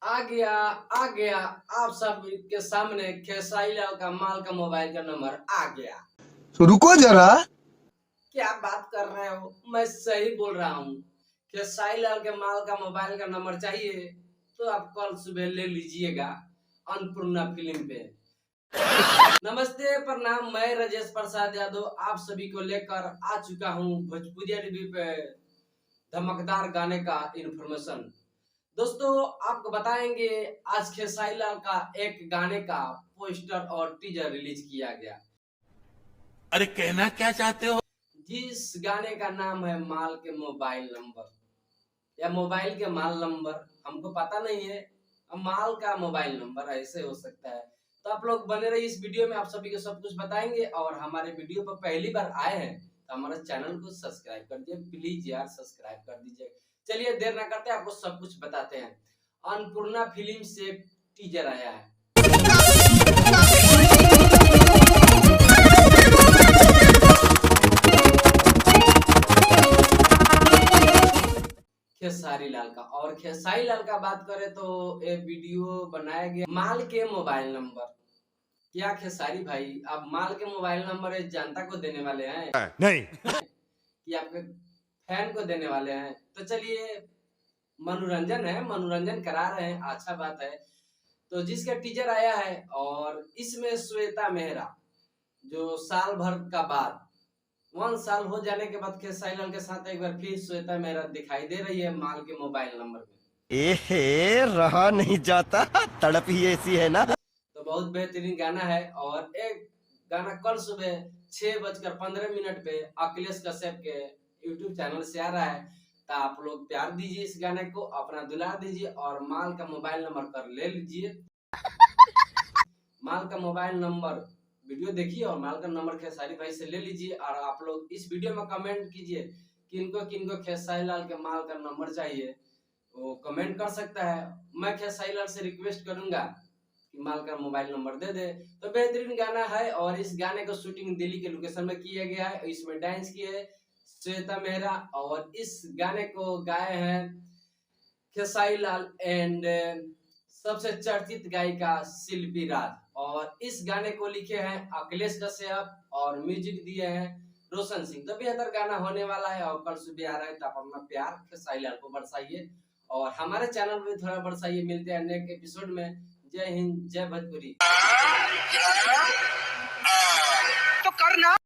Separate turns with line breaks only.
आ गया आप सब के सामने खेसारी लाल का माल का मोबाइल का नंबर आ गया।
तो रुको जरा,
क्या बात कर रहे हो, मैं सही बोल रहा हूँ। खेसारी लाल के माल का मोबाइल का नंबर चाहिए तो आप कल सुबह ले लीजिएगा अन्नपूर्णा फिल्म पे। नमस्ते प्रणाम, मैं राजेश प्रसाद यादव आप सभी को लेकर आ चुका हूँ भोजपुरिया रिव्यू पे धमकदार गाने का इंफॉर्मेशन। दोस्तों आपको बताएंगे आज खेसारी लाल का एक गाने का पोस्टर और टीजर रिलीज किया गया।
अरे कहना क्या चाहते हो?
जिस गाने का नाम है माल के मोबाइल नंबर या मोबाइल के माल नंबर, हमको पता नहीं है, माल का मोबाइल नंबर ऐसे हो सकता है। तो आप लोग बने रहिए इस वीडियो में, आप सभी को सब कुछ बताएंगे। और हमारे वीडियो पर पहली बार आए हैं तो हमारे चैनल को सब्सक्राइब कर दीजिए, प्लीज यार सब्सक्राइब कर दीजिए। चलिए देर ना करते आपको सब कुछ बताते हैं। अन्नपूर्णा फिल्म से टीजर आया है। खेसारी लाल का, और खेसारी लाल का बात करें तो एक वीडियो बनाया गया माल के मोबाइल नंबर। क्या खेसारी भाई आप माल के मोबाइल नंबर जनता को देने वाले हैं?
नहीं।
कि आपके फैन को देने वाले हैं? तो चलिए मनोरंजन है, मनोरंजन करा रहे हैं, अच्छा बात है। तो जिसका टीजर आया है और इसमें श्वेता मेहरा जो साल भर का बाद 1 साल हो जाने के बाद खेसारी लाल के साथ एक बार फिर श्वेता मेहरा दिखाई दे रही है माल के मोबाइल नंबर में।
एहे रहा नहीं जाता, तड़प ही ऐसी है ना।
तो बहुत बेहतरीन गाना है और एक गाना कल सुबह 6:15 पे अखिलेश कश्यप के यूट्यूब चैनल से आ रहा है। तो आप लोग प्यार दीजिए इस गाने को, अपना दुलार दीजिए और माल का मोबाइल नंबर कर ले लीजिए। माल का मोबाइल नंबर वीडियो देखिए और माल का नंबर खेसारी भाई से ले लीजिए। और आप लोग इस वीडियो में कमेंट कीजिए किनको किनको खेसारी लाल के माल का नंबर चाहिए, वो कमेंट कर सकता है। मैं खेसारी लाल से रिक्वेस्ट करूंगा कि माल का मोबाइल नंबर दे दे। तो बेहतरीन गाना है और इस गाने को शूटिंग दिल्ली के लोकेशन में किया गया है। इसमें डांस किए है श्वेता मेहरा और इस गाने को गाए हैं खेसारी लाल एंड सबसे चर्चित गायिका शिल्पी राज। और इस गाने को लिखे हैं अखिलेश कश्यप और म्यूजिक दिए हैं रोशन सिंह। तो बेहतर गाना होने वाला है और कल सुबह आ रहा है। तो आप अपना प्यार खेसारी लाल को बरसाइए और हमारे चैनल पे थोड़ा बरसाइए। मिलते हैं नेक्स्ट एपिसोड में। जय हिंद, जय भोजपुरी।
तो करना